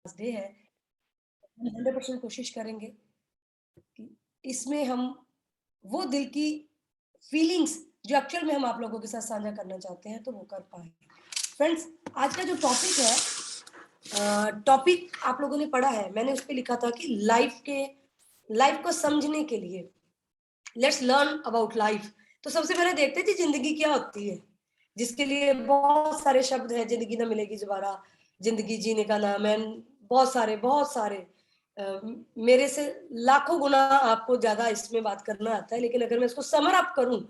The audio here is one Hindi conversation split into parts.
डे है, 100% कोशिश करेंगे कि इसमें हम वो दिल की फीलिंग्स जो एक्चुअल में हम आप लोगों के साथ साझा करना चाहते हैं तो वो कर पाए। फ्रेंड्स, आज का जो टॉपिक है, टॉपिक आप लोगों ने पढ़ा है, मैंने उस पे लिखा था कि लाइफ को समझने के लिए लेट्स लर्न अबाउट लाइफ। तो सबसे पहले देखते थे जिंदगी क्या होती है, जिसके लिए बहुत सारे शब्द हैं। जिंदगी ना मिलेगी दोबारा, जिंदगी जीने का नाम है, बहुत सारे मेरे से लाखों गुना आपको ज्यादा इसमें बात करना आता है। लेकिन अगर मैं इसको समर अप करूं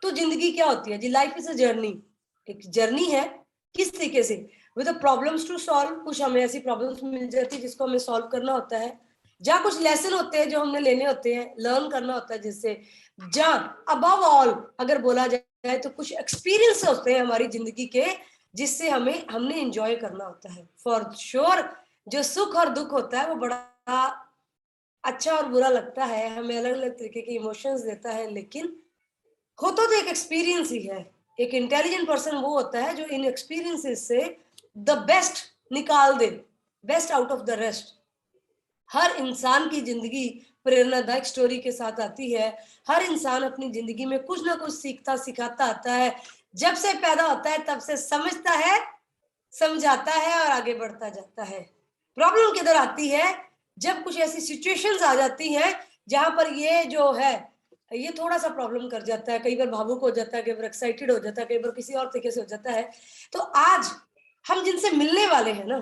तो जिंदगी क्या होती है जी? लाइफ इज अ जर्नी, एक जर्नी है। किस तरीके से? विद प्रॉब्लम्स टू सॉल्व, कुछ हमें ऐसी प्रॉब्लम्स मिल जाती है जिसको हमें सॉल्व करना होता है। जहाँ कुछ लेसन होते हैं जो हमने लेने होते हैं, लर्न करना होता है जिससे। जहाँ अबव ऑल अगर बोला जाए तो कुछ एक्सपीरियंस होते हैं हमारी जिंदगी के, जिससे हमने एंजॉय करना होता है। फॉर श्योर जो सुख और दुख होता है वो बड़ा अच्छा और बुरा लगता है, हमें अलग अलग तरीके के इमोशंस देता है, लेकिन होता तो एक एक्सपीरियंस ही है। एक इंटेलिजेंट पर्सन वो होता है जो इन एक्सपीरियंसेस से द बेस्ट निकाल दे, best out of the rest. हर इंसान की जिंदगी प्रेरणादायक स्टोरी के साथ आती है। हर इंसान अपनी जिंदगी में कुछ ना कुछ सीखता सिखाता आता है। जब से पैदा होता है तब से समझता है, समझाता है और आगे बढ़ता जाता है। प्रॉब्लम किधर आती है? जब कुछ ऐसी सिचुएशंस आ जाती हैं जहां पर ये जो है, ये थोड़ा सा प्रॉब्लम कर जाता है। कई बार भावुक हो जाता है, कई बार एक्साइटेड हो जाता है, कई बार किसी और तरीके से हो जाता है। तो आज हम जिनसे मिलने वाले हैं ना,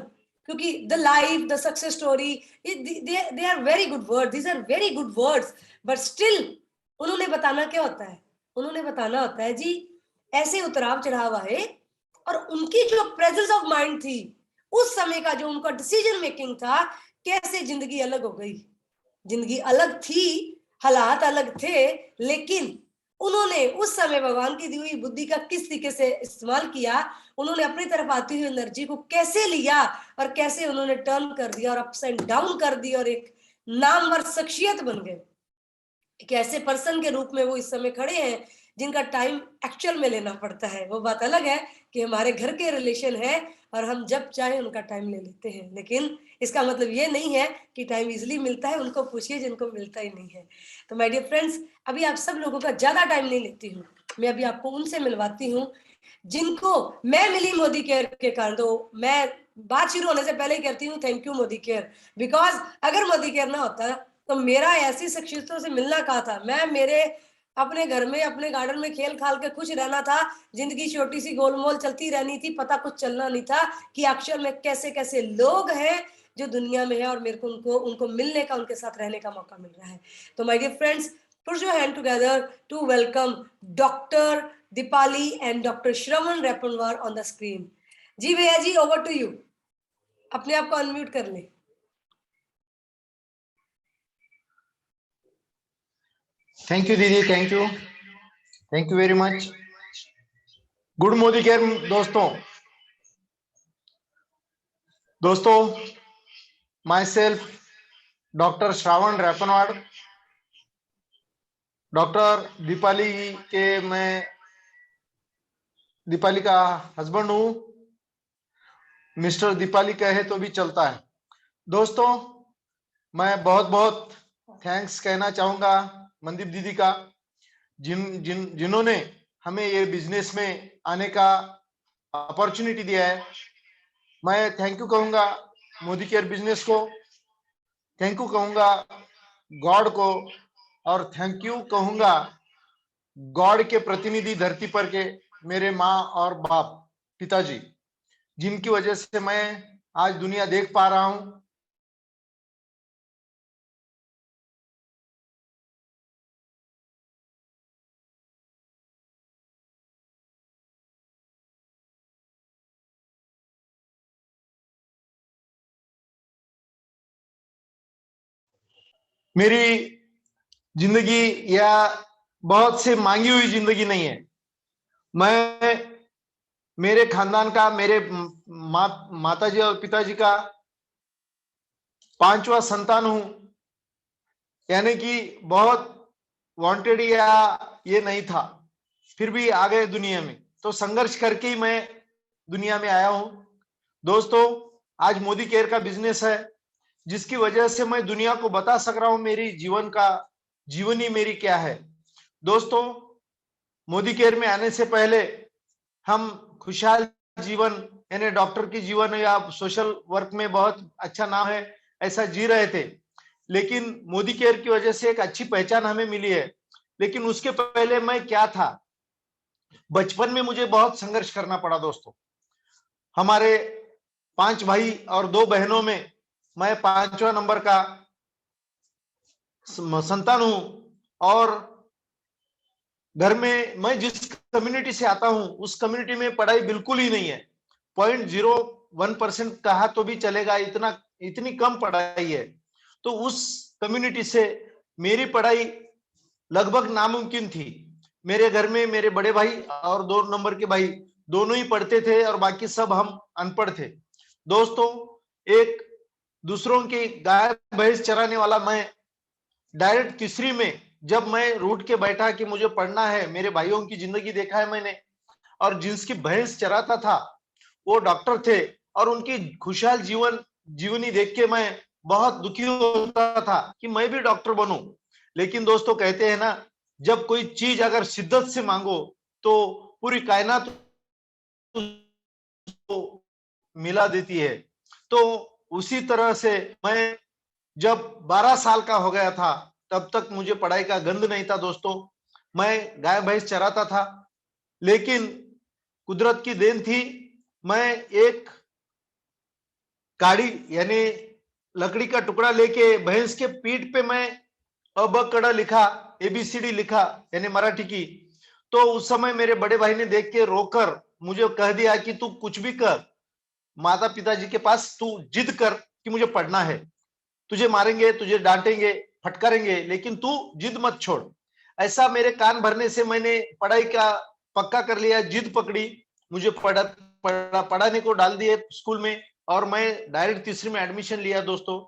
क्योंकि the life, the success story, they are very good word, these are very good words, but still उन्होंने बताना क्या होता है? उन्होंने बताना होता है जी, ऐसे उतराव चढ़ाव आए और उनकी जो प्रेजेंस ऑफ माइंड थी, उस समय का जो उनका डिसीजन मेकिंग था, कैसे जिंदगी अलग हो गई। जिंदगी अलग थी, हालात अलग थे, लेकिन उन्होंने उस समय भगवान की दी हुई बुद्धि का किस तरीके से इस्तेमाल किया, उन्होंने अपनी तरफ आती हुई एनर्जी को कैसे लिया और कैसे उन्होंने टर्न कर दिया और अप्स एंड डाउन कर दिया और एक नामवर शख्सियत बन गए। एक ऐसे पर्सन के रूप में वो इस समय खड़े हैं जिनका टाइम एक्चुअल में लेना पड़ता है। वो बात अलग है कि हमारे घर के रिलेशन है और हम जब चाहे उनका टाइम ले लेते हैं, लेकिन इसका मतलब ये नहीं है कि टाइम इजीली मिलता है। उनको पूछिए जिनको मिलता ही नहीं है। तो माय डियर फ्रेंड्स, अभी आप सब लोगों का ज्यादा टाइम नहीं लेती हूँ, मैं अभी आपको उनसे मिलवाती हूँ जिनको मैं मिली मोदी केयर के कारण। तो मैं बात शुरू होने से पहले ही कहती हूँ thank you Modi care, because अगर मोदी केयर ना होता तो मेरा ऐसी शख्सियतों से मिलना कहा था। मैं मेरे अपने घर में अपने गार्डन में खेल खाल के खुश रहना था। जिंदगी छोटी सी गोलमोल चलती रहनी थी, पता कुछ चलना नहीं था कि एक्चुअल में कैसे कैसे लोग हैं जो दुनिया में है और मेरे को उनको उनको मिलने का, उनके साथ रहने का मौका मिल रहा है। तो my dear friends, put your hand together to welcome doctor Deepali and doctor Shravan Repanwar on the screen. जी भैया जी, ओवर टू यू। अपने आप को अनम्यूट कर ले। थैंक यू दीदी, thank you very much. Good मोदी केयर दोस्तों, myself doctor Shravan Repanwad, doctor Deepali के मैं दीपाली का हस्बैंड हूं। मिस्टर दीपाली कहे तो भी चलता है। दोस्तों, मैं बहुत बहुत थैंक्स कहना चाहूंगा मनदीप दीदी का, जिन्होंने हमें ये बिजनेस में आने का अपॉर्चुनिटी दिया है। मैं थैंक यू कहूंगा मोदी केयर बिजनेस को, थैंक यू कहूंगा गॉड को, और थैंक यू कहूंगा गॉड के प्रतिनिधि धरती पर के मेरे माँ और बाप, पिताजी, जिनकी वजह से मैं आज दुनिया देख पा रहा हूं। मेरी जिंदगी या बहुत से मांगी हुई जिंदगी नहीं है। मैं मेरे खानदान का, मेरे माताजी और पिताजी का पांचवा संतान हूं। यानी कि बहुत वांटेड या ये नहीं था, फिर भी आ गए दुनिया में। तो संघर्ष करके ही मैं दुनिया में आया हूं। दोस्तों, आज मोदी केयर का बिजनेस है, जिसकी वजह से मैं दुनिया को बता सक रहा हूं मेरी जीवनी मेरी क्या है। दोस्तों, मोदी केयर में आने से पहले हम खुशहाल जीवन, यानी डॉक्टर की जीवन या सोशल वर्क में बहुत अच्छा नाम है ऐसा जी रहे थे, लेकिन मोदी केयर की वजह से एक अच्छी पहचान हमें मिली है। लेकिन उसके पहले मैं क्या था, बचपन में मुझे बहुत संघर्ष करना पड़ा दोस्तों। हमारे 5 भाई और 2 बहनों में मैं 5वां नंबर का संतान हूं, और घर में मैं जिस कम्युनिटी से आता हूं उस कम्युनिटी में पढ़ाई बिल्कुल ही नहीं है। 0.01% कहा तो भी चलेगा, इतनी कम पढ़ाई है। तो उस कम्युनिटी से मेरी पढ़ाई लगभग नामुमकिन थी। मेरे घर में मेरे बड़े भाई और 2 नंबर के भाई दोनों ही पढ़ते थे और बाकी सब हम अनपढ़ थे। दोस्तों, एक दूसरों की गाय भैंस चराने वाला मैं डायरेक्ट तीसरी में जब मैं रूठ के बैठा कि मुझे पढ़ना है, मेरे भाइयों की जिंदगी देखा है मैंने, और जिसकी भैंस चराता था वो डॉक्टर थे, और उनकी खुशहाल जीवनी देख के मैं बहुत दुखी होता था कि मैं भी डॉक्टर बनूं। लेकिन दोस्तों, कहते हैं ना, जब कोई चीज अगर शिद्दत से मांगो तो पूरी कायनात उसको मिला देती है। तो उसी तरह से मैं जब 12 साल का हो गया था, तब तक मुझे पढ़ाई का गंध नहीं था दोस्तों। मैं गाय भैंस चराता था, लेकिन कुदरत की देन थी, मैं एक काड़ी यानी लकड़ी का टुकड़ा लेके भैंस के पीठ पे मैं अ ब क ड लिखा, एबीसीडी लिखा यानी मराठी की। तो उस समय मेरे बड़े भाई ने देख के रोकर मुझे कह दिया कि तू कुछ भी कर, माता पिताजी के पास तू जिद कर कि मुझे पढ़ना है, तुझे मारेंगे, तुझे डांटेंगे, फटकारेंगे, लेकिन तू जिद मत छोड़। ऐसा मेरे कान भरने से मैंने पढ़ाई का पक्का कर लिया, जिद पकड़ी, मुझे पढ़ाने को डाल दिए स्कूल में, और मैं डायरेक्ट तीसरी में एडमिशन लिया दोस्तों।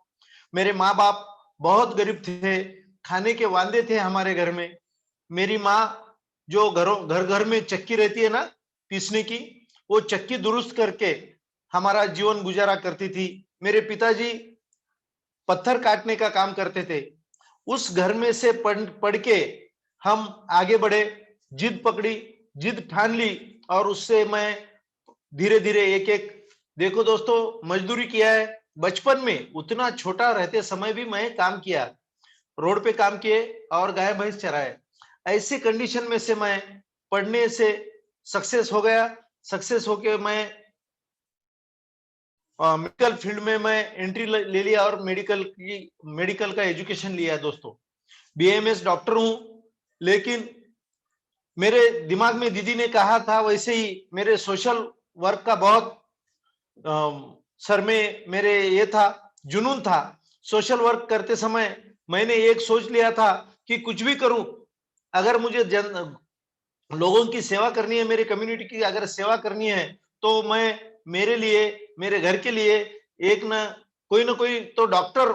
मेरे माँ बाप बहुत गरीब थे, खाने के वांदे थे हमारे घर में। मेरी माँ जो घर घर में चक्की रहती है ना पीसने की, वो चक्की दुरुस्त करके हमारा जीवन गुजारा करती थी। मेरे पिताजी पत्थर काटने का काम करते थे। उस घर में से पढ़ के हम आगे बढ़े, जिद पकड़ी, जिद ठान ली, और उससे मैं धीरे धीरे एक एक, देखो दोस्तों, मजदूरी किया है बचपन में, उतना छोटा रहते समय भी मैं काम किया, रोड पे काम किए और गाय भैंस चराए। ऐसी कंडीशन में से मैं पढ़ने से सक्सेस हो गया। सक्सेस होके मैं मेडिकल फील्ड में मैं एंट्री ले लिया और मेडिकल का एजुकेशन लिया है दोस्तों। बीएमएस डॉक्टर हूं, लेकिन मेरे दिमाग में दीदी ने कहा था वैसे ही मेरे सोशल वर्क का बहुत सर में मेरे ये था, जुनून था। सोशल वर्क करते समय मैंने एक सोच लिया था कि कुछ भी करूं, अगर मुझे लोगों की सेवा करनी है, मेरे कम्युनिटी की अगर सेवा करनी है, तो मैं मेरे लिए, मेरे घर के लिए एक ना कोई तो डॉक्टर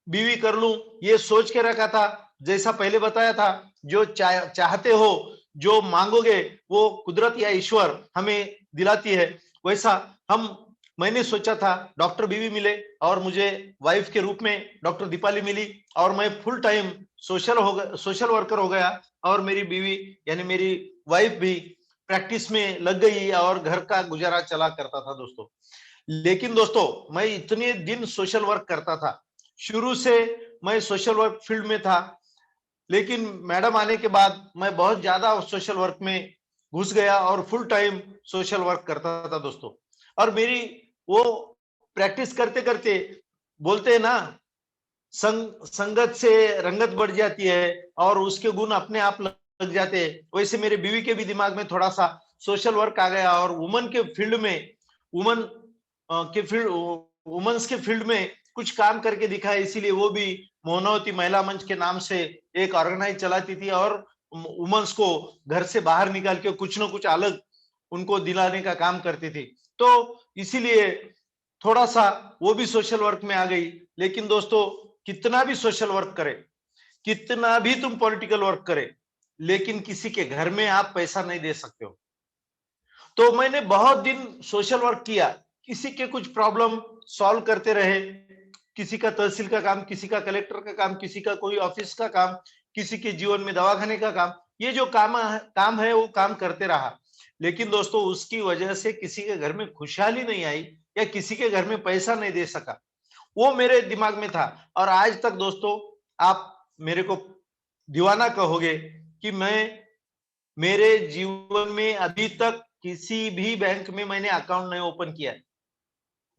बीवी कर लूं, ये सोच के रखा था। जैसा पहले बताया था, जो चाहते हो, जो मांगोगे, वो कुदरत या ईश्वर हमें दिलाती है। वैसा मैंने सोचा था डॉक्टर बीवी मिले, और मुझे वाइफ के रूप में डॉक्टर दीपाली मिली, और मैं फुल टाइम सोशल वर्कर हो गया, और मेरी बीवी यानी मेरी वाइफ भी प्रैक्टिस में लग गई और घर का गुजारा चला करता था दोस्तों। लेकिन दोस्तों, मैं इतने दिन सोशल वर्क करता था, शुरू से मैं सोशल वर्क फील्ड में था, लेकिन मैडम आने के बाद मैं बहुत ज्यादा सोशल वर्क में घुस गया और फुल टाइम सोशल वर्क करता था दोस्तों। और मेरी वो प्रैक्टिस करते करते, बोलते हैं ना, संगत से रंगत बढ़ जाती है और उसके गुण अपने आप लग जाते हैं। वैसे मेरे बीवी के भी दिमाग में थोड़ा सा सोशल वर्क आ गया, और वुमन के फील्ड में, वुमन के फील्ड वुमेन्स के फील्ड में कुछ काम करके दिखाया। इसीलिए वो भी मोहनवती महिला मंच के नाम से एक ऑर्गेनाइज चलाती थी, और वुमेन्स को घर से बाहर निकाल के कुछ ना कुछ अलग उनको दिलाने का काम करती थी। तो इसीलिए थोड़ा सा वो भी सोशल वर्क में आ गई। लेकिन दोस्तों, कितना भी सोशल वर्क करे, कितना भी तुम पॉलिटिकल वर्क करे, लेकिन किसी के घर में आप पैसा नहीं दे सकते हो। तो मैंने बहुत दिन सोशल वर्क किया, किसी के कुछ प्रॉब्लम सॉल्व करते रहे, किसी का तहसील का काम, किसी का कलेक्टर का काम, किसी का कोई ऑफिस का काम, किसी के जीवन में दवाखाने का काम, ये जो काम है वो काम करते रहा। लेकिन दोस्तों उसकी वजह से किसी के घर में खुशहाली नहीं आई या किसी के घर में पैसा नहीं दे सका, वो मेरे दिमाग में था। और आज तक दोस्तों आप मेरे को दीवाना कहोगे कि मैं मेरे जीवन में अभी तक किसी भी बैंक में मैंने अकाउंट नहीं ओपन किया है।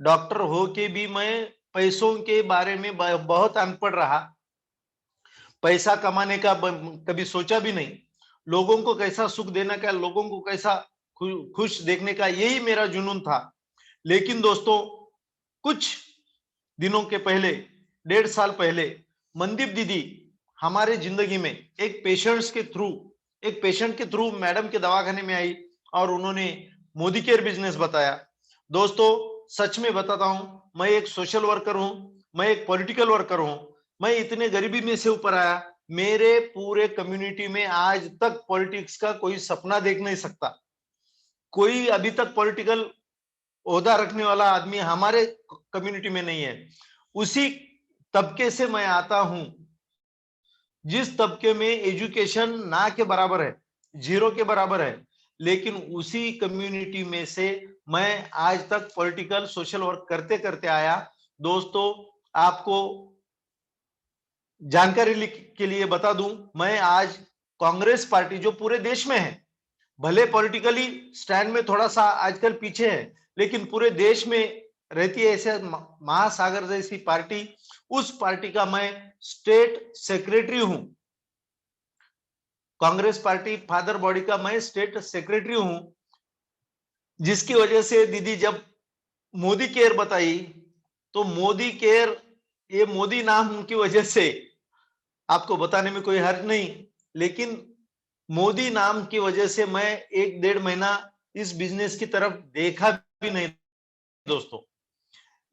डॉक्टर हो के भी मैं पैसों के बारे में बहुत अनपढ़ रहा। पैसा कमाने का कभी सोचा भी नहीं। लोगों को कैसा सुख देना का, लोगों को कैसा खुश देखने का, यही मेरा जुनून था। लेकिन दोस्तों कुछ दिनों के पहले, 1.5 साल पहले, मनदीप दीदी हमारे जिंदगी में एक पेशेंट के थ्रू मैडम के दवाखाने में आई और उन्होंने मोदी केयर बिजनेस बताया। दोस्तों सच में बताता हूं, मैं एक सोशल वर्कर हूं, मैं एक पॉलिटिकल वर्कर हूं, मैं इतने गरीबी में से ऊपर आया। मेरे पूरे कम्युनिटी में आज तक पॉलिटिक्स का कोई सपना देख नहीं सकता। कोई अभी तक पॉलिटिकल ओहदा रखने वाला आदमी हमारे कम्युनिटी में नहीं है। उसी तबके से मैं आता हूं जिस तबके में एजुकेशन ना के बराबर है, 0 के बराबर है। लेकिन उसी कम्युनिटी में से मैं आज तक पॉलिटिकल सोशल वर्क करते करते आया। दोस्तों आपको जानकारी के लिए बता दूं, मैं आज कांग्रेस पार्टी जो पूरे देश में है, भले पॉलिटिकली स्टैंड में थोड़ा सा आजकल पीछे है, लेकिन पूरे देश में रहती है ऐसे महासागर जैसी पार्टी, उस पार्टी का मैं स्टेट सेक्रेटरी हूं। कांग्रेस पार्टी फादर बॉडी का मैं स्टेट सेक्रेटरी हूं, जिसकी वजह से दीदी जब मोदी केयर बताई तो मोदी केयर, ये मोदी नाम की वजह से आपको बताने में कोई हर्ज नहीं, लेकिन मोदी नाम की वजह से मैं 1-1.5 महीना इस बिजनेस की तरफ देखा भी नहीं दोस्तों।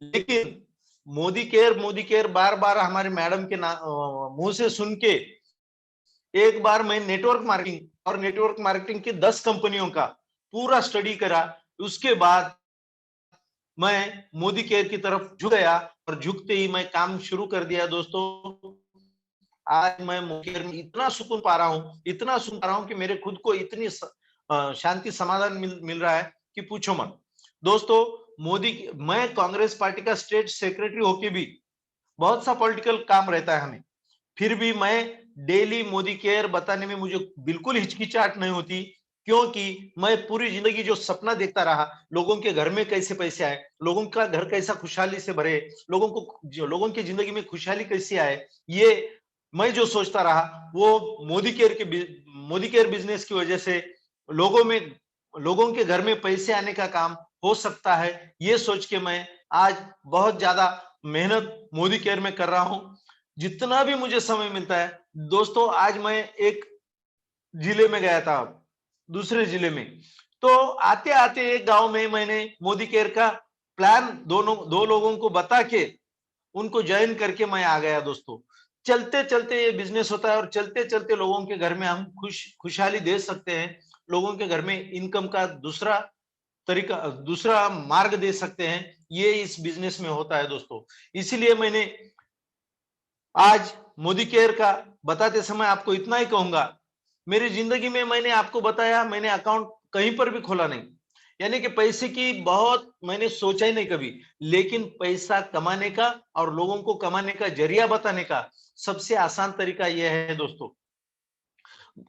लेकिन मोदी केयर बार बार हमारे मैडम के मुंह से सुन के एक बार मैं नेटवर्क मार्केटिंग की 10 कंपनियों का पूरा स्टडी करा। उसके बाद मैं मोदी केयर की तरफ झुक गया और झुकते ही मैं काम शुरू कर दिया। दोस्तों आज मैं मोदी केयर में इतना सुकून पा रहा हूं कि मेरे खुद को इतनी शांति समाधान मिल रहा है कि पूछो मत। दोस्तों मैं कांग्रेस पार्टी का स्टेट सेक्रेटरी होके भी बहुत सा पॉलिटिकल काम रहता है हमें, फिर भी मैं डेली मोदी केयर बताने में मुझे बिल्कुल हिचकिचाहट नहीं होती, क्योंकि मैं पूरी जिंदगी जो सपना देखता रहा, लोगों के घर में कैसे पैसे आए, लोगों का घर कैसा खुशहाली से भरे, लोगों की जिंदगी में खुशहाली कैसे आए, ये मैं जो सोचता रहा, वो मोदी केयर बिजनेस की वजह से लोगों के घर में पैसे आने का काम हो सकता है। ये सोच के मैं आज बहुत ज्यादा मेहनत मोदी केयर में कर रहा हूं, जितना भी मुझे समय मिलता है। दोस्तों आज मैं एक जिले में गया था, दूसरे जिले में, तो आते आते एक गांव में मैंने मोदी केयर का प्लान दो लोगों को बता के उनको ज्वाइन करके मैं आ गया। दोस्तों चलते चलते ये बिजनेस होता है और चलते चलते लोगों के घर में हम खुशहाली दे सकते हैं, लोगों के घर में इनकम का दूसरा मार्ग दे सकते हैं, ये इस बिजनेस में होता है दोस्तों। इसीलिए मैंने आज मोदी केयर का बताते समय आपको इतना ही कहूंगा, मेरी जिंदगी में मैंने आपको बताया, मैंने अकाउंट कहीं पर भी खोला नहीं, यानी कि पैसे की बहुत मैंने सोचा ही नहीं कभी, लेकिन पैसा कमाने का और लोगों को कमाने का जरिया बताने का सबसे आसान तरीका यह है दोस्तों।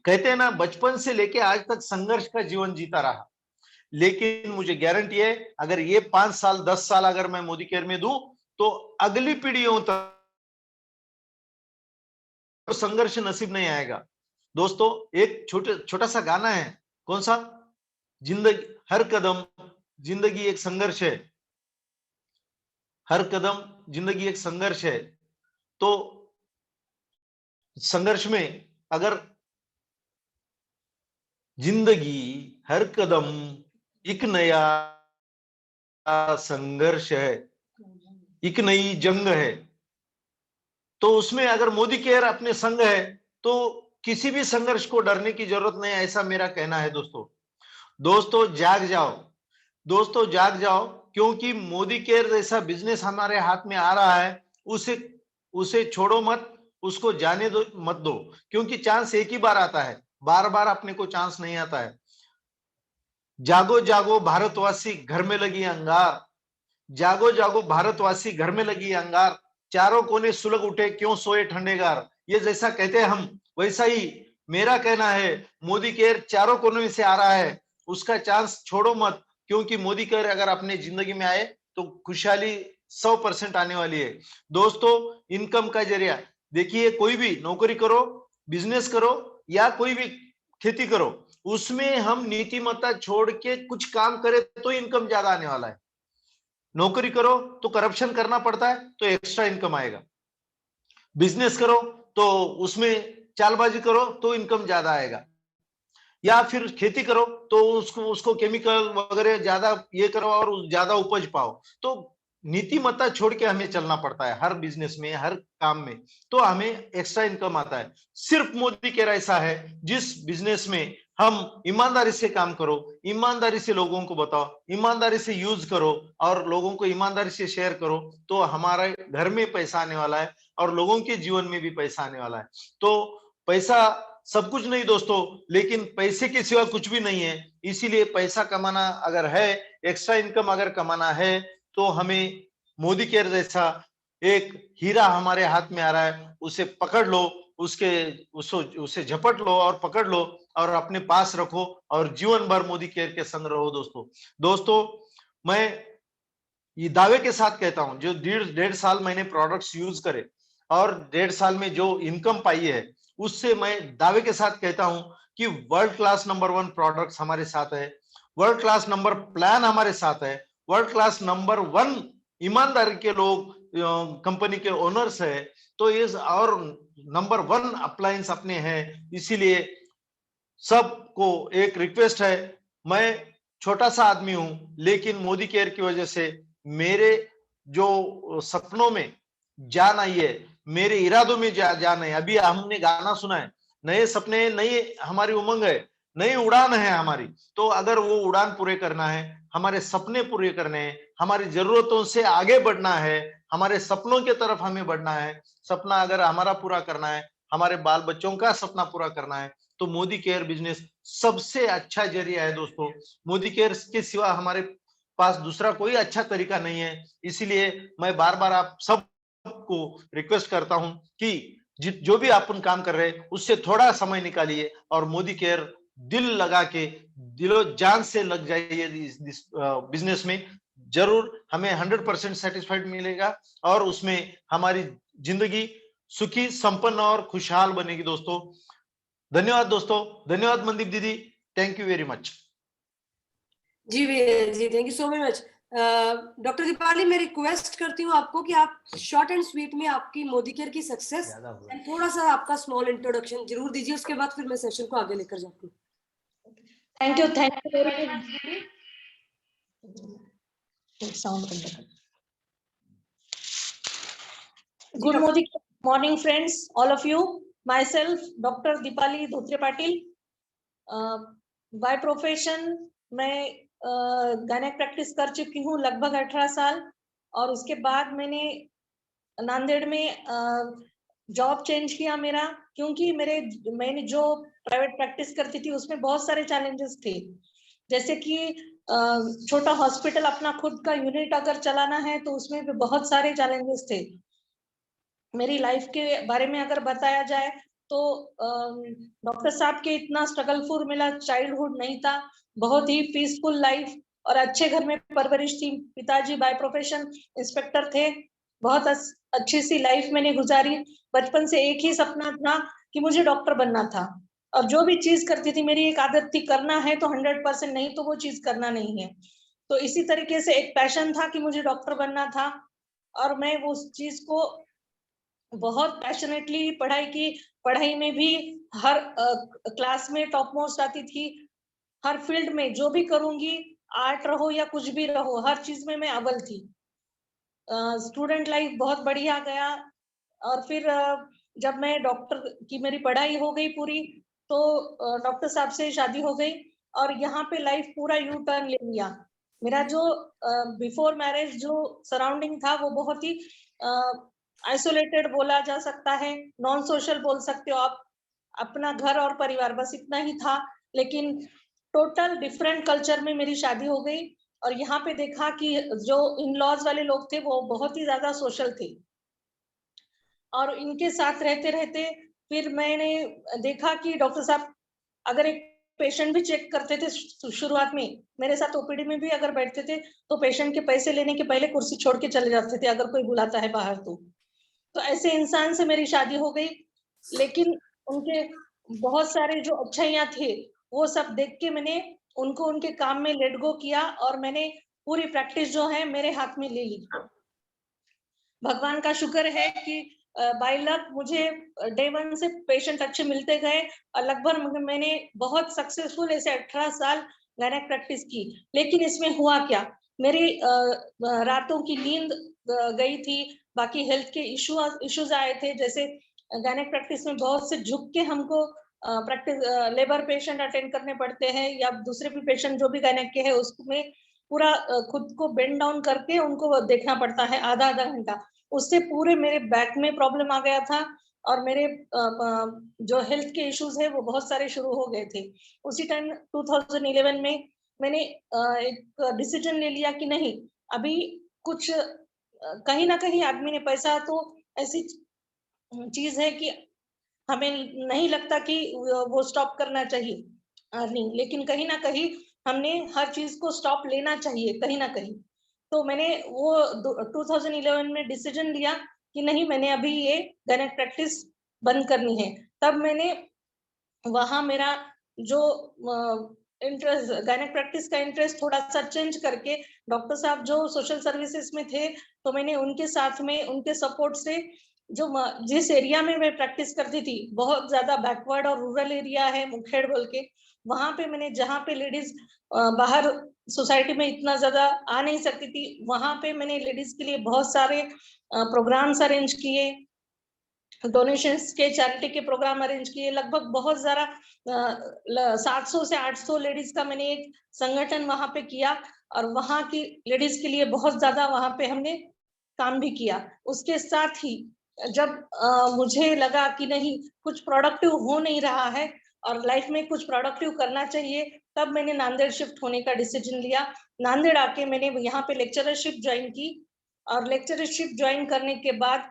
कहते हैं ना, बचपन से लेके आज तक संघर्ष का जीवन जीता रहा, लेकिन मुझे गारंटी है अगर ये 5 साल 10 साल अगर मैं मोदी केयर में दूं तो अगली पीढ़ियों तक संघर्ष नसीब नहीं आएगा। दोस्तों एक छोटा सा गाना है, कौन सा, जिंदगी हर कदम जिंदगी एक संघर्ष है, हर कदम जिंदगी एक संघर्ष है। तो संघर्ष में अगर जिंदगी हर कदम एक नया संघर्ष है, एक नई जंग है, तो उसमें अगर मोदी केयर अपने संग है तो किसी भी संघर्ष को डरने की जरूरत नहीं, ऐसा मेरा कहना है दोस्तों। दोस्तों जाग जाओ, क्योंकि मोदी केयर जैसा बिजनेस हमारे हाथ में आ रहा है, उसे उसे छोड़ो मत, उसको जाने दो मत दो, क्योंकि चांस एक ही बार आता है, बार बार अपने को चांस नहीं आता है। जागो जागो भारतवासी घर में लगी अंगार, जागो जागो भारतवासी घर में लगी अंगार, चारों कोने सुलग उठे क्यों सोए ठंडेगार। ये जैसा कहते हैं हम, वैसा ही मेरा कहना है, मोदी केयर चारों कोनों में से आ रहा है, उसका चांस छोड़ो मत, क्योंकि मोदी केयर अगर अपने जिंदगी में आए तो खुशहाली 100% आने वाली है। दोस्तों, इनकम का जरिया देखिए, कोई भी नौकरी करो, बिजनेस करो या कोई भी खेती करो, उसमें हम नीतिमत्ता छोड़ के कुछ काम करें तो इनकम ज्यादा आने वाला है। नौकरी करो तो करप्शन करना पड़ता है तो एक्स्ट्रा इनकम आएगा, बिजनेस करो तो उसमें चालबाजी करो तो इनकम ज्यादा आएगा, या फिर खेती करो तो उसको उसको केमिकल वगैरह ज्यादा ये करो और ज्यादा उपज पाओ। तो नीतिमत्ता छोड़ के हमें चलना पड़ता है हर बिजनेस में, हर काम में, तो हमें एक्स्ट्रा इनकम आता है। सिर्फ मोदी केयर ऐसा है जिस बिजनेस में हम ईमानदारी से काम करो, ईमानदारी से लोगों को बताओ, ईमानदारी से यूज करो और लोगों को ईमानदारी से शेयर करो, तो हमारे घर में पैसा आने वाला है और लोगों के जीवन में भी पैसा आने वाला है। तो पैसा सब कुछ नहीं दोस्तों, लेकिन पैसे के सिवा कुछ भी नहीं है। इसीलिए पैसा कमाना अगर है, एक्स्ट्रा इनकम अगर कमाना है, तो हमें मोदी केयर जैसा एक हीरा हमारे हाथ में आ रहा है, उसे पकड़ लो, उसे झपट लो और पकड़ लो और अपने पास रखो और जीवन भर मोदी केयर के संग रहो। दोस्तों, मैं ये दावे के साथ कहता हूं, जो डेढ़ साल मैंने प्रोडक्ट्स यूज करे और 1.5 साल में जो इनकम पाई है, उससे मैं दावे के साथ कहता हूं कि वर्ल्ड क्लास नंबर 1 प्रोडक्ट्स हमारे साथ है, वर्ल्ड क्लास नंबर प्लान हमारे साथ है, वर्ल्ड क्लास नंबर 1 ईमानदारी के लोग कंपनी के ओनर्स है, तो ये और नंबर 1 अप्लायंस अपने हैं। इसीलिए सबको एक रिक्वेस्ट है, मैं छोटा सा आदमी हूं, लेकिन मोदी केयर की वजह से मेरे जो सपनों में जान आई है, मेरे इरादों में जान है। अभी हमने गाना सुना है, नए सपने, नई हमारी उमंग है, नई उड़ान है हमारी। तो अगर वो उड़ान पूरे करना है, हमारे सपने पूरे करने हैं, हमारी जरूरतों से आगे बढ़ना है, हमारे सपनों की तरफ हमें बढ़ना है, सपना अगर हमारा पूरा करना है, हमारे बाल बच्चों का सपना पूरा करना है, तो मोदी केयर बिजनेस सबसे अच्छा जरिया है दोस्तों। मोदी केयर के सिवा हमारे पास दूसरा कोई अच्छा तरीका नहीं है। इसीलिए मैं बार बार आप सबको रिक्वेस्ट करता हूं कि जो भी अपन काम कर रहे हैं, उससे थोड़ा समय निकालिए और मोदी केयर दिल लगा के, दिलो जान से लग जाइए इस बिजनेस में। जरूर हमें 100% सेटिस्फाइड मिलेगा और उसमें हमारी जिंदगी सुखी, संपन्न और खुशहाल बनेगी दोस्तों। धन्यवाद दोस्तों, धन्यवाद मनदीप दीदी, थैंक यू वेरी मच। जी भैया जी, thank you so much. Doctor Deepali, मैं रिक्वेस्ट करती हूँ आपको कि आप शॉर्ट एंड स्वीट में आपकी मोदी केयर की सक्सेस एंड थोड़ा सा आपका स्मॉल इंट्रोडक्शन जरूर दीजिए, उसके बाद फिर मैं सेशन को आगे लेकर जाती हूँ। Thank you very much. Sound good morning friends, all of you. My self doctor Deepali Dhotre Patil. By profession मैं गायनेक प्रैक्टिस कर चुकी हूँ लगभग 18 साल, और उसके बाद मैंने नांदेड़ में जॉब चेंज किया मेरा, क्योंकि मैंने जो प्राइवेट प्रैक्टिस करती थी उसमें बहुत सारे चैलेंजेस थे। जैसे कि छोटा हॉस्पिटल, अपना खुद का यूनिट अगर चलाना है तो उसमें भी बहुत सारे चैलेंजेस थे। मेरी लाइफ के बारे में अगर बताया जाए तो डॉक्टर साहब के इतना स्ट्रगलफुल मेरा चाइल्डहुड नहीं था, बहुत ही पीसफुल लाइफ और अच्छे घर में परवरिश थी। पिताजी बाय प्रोफेशन इंस्पेक्टर थे। बहुत अच्छी सी लाइफ मैंने गुजारी। बचपन से एक ही सपना था कि मुझे डॉक्टर बनना था, और जो भी चीज करती थी मेरी एक आदत थी, करना है तो 100%, नहीं तो वो चीज करना नहीं है। तो इसी तरीके से एक पैशन था कि मुझे डॉक्टर बनना था, और मैं उस चीज को बहुत पैशनेटली पढ़ाई की। पढ़ाई में भी हर क्लास में टॉप मोस्ट आती थी। हर फील्ड में जो भी करूंगी, आर्ट रहो या कुछ भी रहो, हर चीज में मैं अव्वल थी। स्टूडेंट लाइफ बहुत बढ़िया गया। और फिर जब मैं डॉक्टर की मेरी पढ़ाई हो गई पूरी, तो डॉक्टर साहब से शादी हो गई और यहाँ पे लाइफ पूरा यू टर्न ले लिया। मेरा जो बिफोर मैरिज जो सराउंडिंग था वो बहुत ही आइसोलेटेड बोला जा सकता है, नॉन सोशल बोल सकते हो आप। अपना घर और परिवार बस इतना ही था, लेकिन टोटल डिफरेंट कल्चर में मेरी शादी हो गई। और यहाँ पे देखा कि जो इन लॉज वाले लोग थे वो बहुत ही ज्यादा सोशल थे, और इनके साथ रहते रहते फिर मैंने देखा कि डॉक्टर साहब अगर एक पेशेंट भी चेक करते थे शुरुआत में, मेरे साथ ओपीडी में भी अगर बैठते थे तो पेशेंट के पैसे लेने के पहले कुर्सी छोड़ के चले जाते थे अगर कोई बुलाता है बाहर तो ऐसे इंसान से मेरी शादी हो गई। लेकिन उनके बहुत सारे जो अच्छाइयाँ थे वो सब देख के मैंने उनको उनके काम में लेट गो किया, और मैंने पूरी प्रैक्टिस जो है मेरे हाथ में ले ली। भगवान का शुक्र है कि बाय लक मुझे डे 1 से पेशेंट अच्छे मिलते गए, और लगभग मैंने बहुत सक्सेसफुल ऐसे 18 साल गायनेक प्रैक्टिस की। लेकिन इसमें हुआ क्या, मेरी रातों की नींद गई थी, बाकी हेल्थ के इश्यूज आए थे। जैसे गायनेक प्रैक्टिस में बहुत से झुक के हमको प्रैक्टिस लेबर पेशेंट अटेंड करने पड़ते हैं, या दूसरे भी पेशेंट जो भी गायनेक के है उसमें पूरा खुद को बेंड डाउन करके उनको देखना पड़ता है आधा आधा घंटा। उससे पूरे मेरे बैक में प्रॉब्लम आ गया था, और मेरे जो हेल्थ के इश्यूज है वो बहुत सारे शुरू हो गए थे। उसी टाइम 2011 में मैंने एक डिसीजन ले लिया कि नहीं, अभी कुछ कहीं ना कहीं आदमी ने पैसा तो ऐसी चीज है कि हमें नहीं लगता कि वो स्टॉप करना चाहिए अर्निंग, लेकिन कहीं ना कहीं हमने हर चीज को स्टॉप लेना चाहिए कहीं ना कहीं। तो मैंने वो 2011 में डिसीजन लिया कि नहीं, मैंने अभी ये गायनेक प्रैक्टिस बंद करनी है। तब मैंने वहां मेरा जो इंटरेस्ट गायनेक प्रैक्टिस का इंटरेस्ट थोड़ा सा चेंज करके, डॉक्टर साहब जो सोशल सर्विसेज में थे तो मैंने उनके साथ में उनके सपोर्ट से जो जिस एरिया में मैं प्रैक्टिस करती थी बहुत ज्यादा बैकवर्ड और रूरल एरिया है मुखेड़ बोल के, वहां पे मैंने जहाँ पे लेडीज बाहर सोसाइटी में इतना ज्यादा आ नहीं सकती थी, वहां पे मैंने लेडीज के लिए बहुत सारे प्रोग्राम्स अरेंज किए, डोनेशंस के चैरिटी के प्रोग्राम अरेंज किए। लगभग बहुत सारा 700 से 800 लेडीज का मैंने एक संगठन वहां पे किया, और वहां की लेडीज के लिए बहुत ज्यादा वहां पे हमने काम भी किया। उसके साथ ही जब मुझे लगा कि नहीं, कुछ प्रोडक्टिव हो नहीं रहा है और लाइफ में कुछ प्रोडक्टिव करना चाहिए, तब मैंने नांदेड़ शिफ्ट होने का डिसीजन लिया। नांदेड़ आके मैंने यहाँ पे लेक्चरशिप ज्वाइन की, और लेक्चरशिप ज्वाइन करने के बाद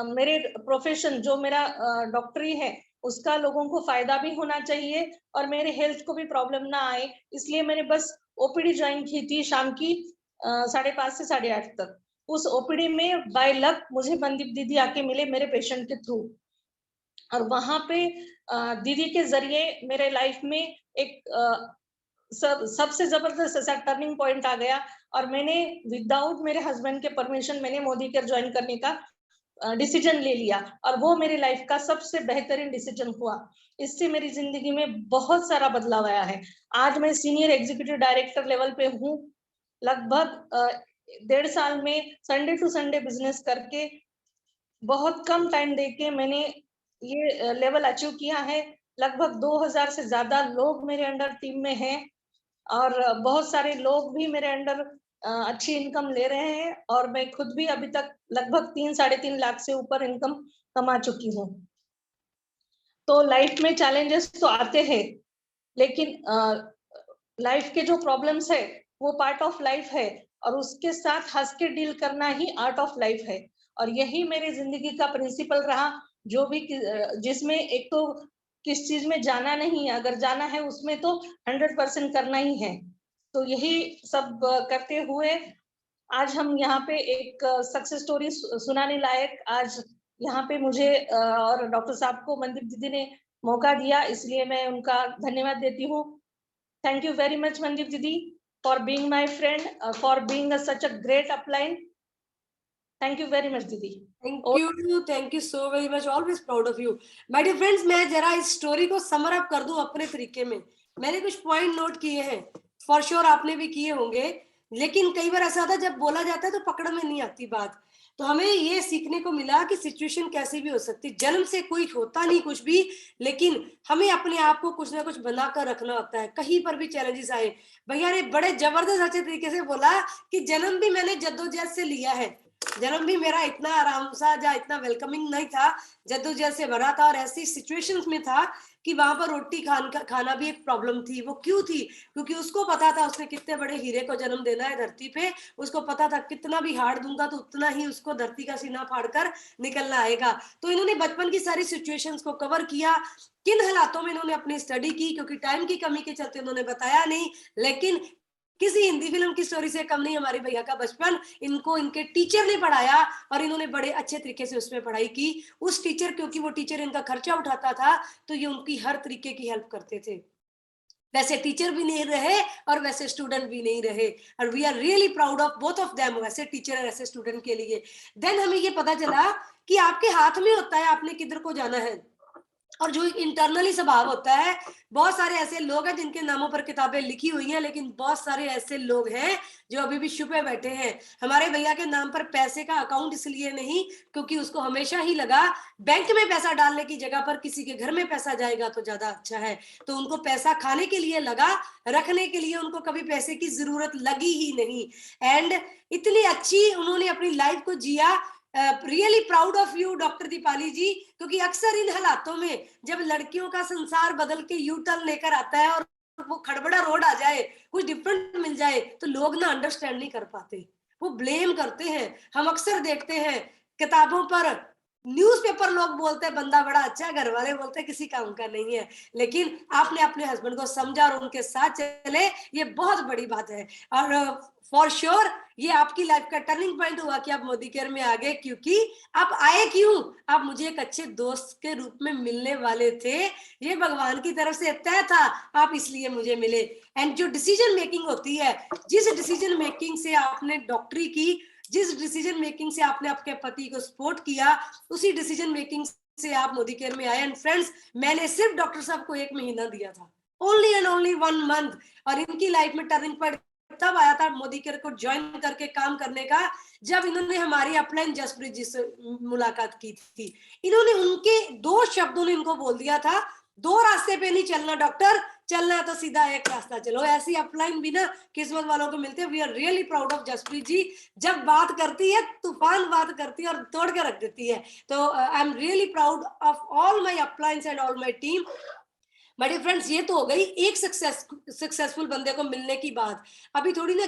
मेरे प्रोफेशन जो मेरा डॉक्टरी है उसका लोगों को फायदा भी होना चाहिए और मेरे हेल्थ को भी प्रॉब्लम ना आए, इसलिए मैंने बस ओपीडी ज्वाइन की थी शाम की 5:30 से 8:30 तक। उस ओपीडी में बाय लक मुझे मनदीप दीदी आके मिले मेरे पेशेंट के थ्रू, और वहां पे दीदी के जरिए मेरे लाइफ में एक सबसे जबरदस्त ऐसा टर्निंग पॉइंट आ गया, और मैंने विदाउट मेरे हस्बैंड के परमिशन मैंने मोदी केयर ज्वाइन करने का डिसीजन ले लिया, और वो मेरी लाइफ का सबसे बेहतरीन डिसीजन हुआ। इससे मेरी जिंदगी में बहुत सारा बदलाव आया है। आज मैं सीनियर एग्जीक्यूटिव डायरेक्टर लेवल पे हूँ। लगभग 1.5 साल में संडे टू संडे बिजनेस करके बहुत कम टाइम देके मैंने ये लेवल अचीव किया है। लगभग 2000 से ज्यादा लोग मेरे अंडर टीम में हैं, और बहुत सारे लोग भी मेरे अंडर अच्छी इनकम ले रहे हैं, और मैं खुद भी अभी तक लगभग 3-3.5 लाख से ऊपर इनकम कमा चुकी हूँ। तो लाइफ में चैलेंजेस तो आते हैं, लेकिन लाइफ के जो प्रॉब्लम्स है वो पार्ट ऑफ लाइफ है, और उसके साथ हंस के डील करना ही आर्ट ऑफ लाइफ है। और यही मेरी जिंदगी का प्रिंसिपल रहा, जो भी जिसमें एक तो किस चीज में जाना नहीं है, अगर जाना है उसमें तो 100% करना ही है। तो यही सब करते हुए आज हम यहाँ पे एक सक्सेस स्टोरी सुनाने लायक, आज यहाँ पे मुझे और डॉक्टर साहब को मनदीप दीदी ने मौका दिया, इसलिए मैं उनका धन्यवाद देती हूँ। Thank you very much, Mandeep Didi, for being my friend, for being such a great upline. Thank you very much, Didi. Thank you so very much. Always proud of you. My dear friends, मैं जरा इस स्टोरी को समर अप कर दूं अपने तरीके में। मैंने कुछ पॉइंट नोट किए हैं, फॉर श्योर आपने भी किए होंगे, लेकिन कई बार ऐसा होता है जब बोला जाता है तो पकड़ में नहीं आती बात। तो हमें ये सीखने को मिला कि सिचुएशन कैसी भी हो सकती, जन्म से कोई होता नहीं कुछ भी, लेकिन हमें अपने आप को कुछ ना कुछ बनाकर रखना होता है, कहीं पर भी चैलेंजेस आए। भैया ने बड़े जबरदस्त अच्छे तरीके से बोला कि जन्म भी मैंने जद्दोजहद से लिया है, जन्म भी मेरा इतना आराम सा या इतना वेलकमिंग नहीं था, जद्दोजहद से भरा था, और ऐसी सिचुएशंस में था कि वहां पर रोटी खाना भी एक प्रॉब्लम थी। वो क्यों थी? क्योंकि उसको पता था उसने कितने बड़े हीरे को जन्म देना है धरती पे, उसको पता था कितना भी हार्ड दूंगा तो उतना ही उसको धरती का सीना फाड़कर निकलना आएगा। तो इन्होंने बचपन की सारी सिचुएशंस को कवर किया, किन हालातों में इन्होंने अपनी स्टडी की, क्योंकि टाइम की कमी के चलते उन्होंने बताया नहीं, लेकिन किसी हिंदी फिल्म की स्टोरी से कम नहीं हमारी भैया का बचपन। इनको इनके टीचर ने पढ़ाया और इन्होंने बड़े अच्छे तरीके से उसमें पढ़ाई की। उस टीचर, क्योंकि वो टीचर इनका खर्चा उठाता था, तो ये उनकी हर तरीके की हेल्प करते थे। वैसे टीचर भी नहीं रहे और वैसे स्टूडेंट भी नहीं रहे, और we are really proud of both of them, वैसे टीचर और ऐसे स्टूडेंट के लिए। देन हमें ये पता चला कि आपके हाथ में होता है आपने किधर को जाना है, और जो इंटरनली स्वभाव होता है। बहुत सारे ऐसे लोग हैं जिनके नामों पर किताबें लिखी हुई हैं, लेकिन बहुत सारे ऐसे लोग हैं जो अभी भी छुपे बैठे हैं। हमारे भैया के नाम पर पैसे का अकाउंट इसलिए नहीं, क्योंकि उसको हमेशा ही लगा बैंक में पैसा डालने की जगह पर किसी के घर में पैसा जाएगा तो ज्यादा अच्छा है। तो उनको पैसा खाने के लिए लगा, रखने के लिए उनको कभी पैसे की जरूरत लगी ही नहीं। एंड इतनी अच्छी उन्होंने अपनी लाइफ को जिया। Really proud of you doctor Deepali ji, क्योंकि अक्सर इन हालातों में जब लड़कियों का संसार बदल के यू टर्न लेकर आता है और वो खड़बड़ा रोड आ जाए, कुछ डिफरेंट मिल जाए, तो लोग ना अंडरस्टैंड नहीं कर पाते, वो ब्लेम करते हैं। हम अक्सर देखते हैं किताबों पर, न्यूज़पेपर लोग बोलते हैं बंदा बड़ा अच्छा है, घर वाले बोलते हैं किसी काम का नहीं है, लेकिन आपने अपने हस्बैंड को समझा और उनके साथ चले, ये बहुत बड़ी बात है। और फॉर श्योर ये आपकी लाइफ का टर्निंग पॉइंट हुआ कि आप मोदी केयर में आ गए, क्योंकि आप आए क्यों? आप मुझे एक अच्छे दोस्त के रूप में मिलने वाले थे, ये भगवान की तरफ से तय था, आप इसलिए मुझे मिले। एंड जो डिसीजन मेकिंग होती है, जिस डिसीजन मेकिंग से आपने डॉक्टरी की, जिस डिसीजन मेकिंग से आपने आपके पति को सपोर्ट किया, उसी डिसीजन मेकिंग से आप मोदी केयर में आए। एंड फ्रेंड्स, मैंने सिर्फ डॉक्टर साहब को 1 महीना दिया था, ओनली एंड ओनली 1 मंथ, और इनकी लाइफ में टर्निंग पॉइंट तब आया था मोदी केयर को ज्वाइन करके काम करने का, जब इन्होंने हमारी अपलाइन जसप्रीत जी से मुलाकात की थी। इन्होंने उनके 2 शब्दों ने इनको बोल दिया था, 2 रास्ते पे नहीं चलना डॉक्टर, चलना है तो सीधा एक रास्ता चलो। ऐसी अपलाइन भी ना किस्मत वालों को मिलते हैं। We are really proud of Jaspreet ji, जब बात करती है तूफान बात करती है और तोड़ के रख देती है। तो I am really proud of all my अपलाइंस and all my team. बड़े फ्रेंड्स, ये तो हो गई एक सक्सेसफुल बंदे को मिलने की बात। अभी थोड़ी ना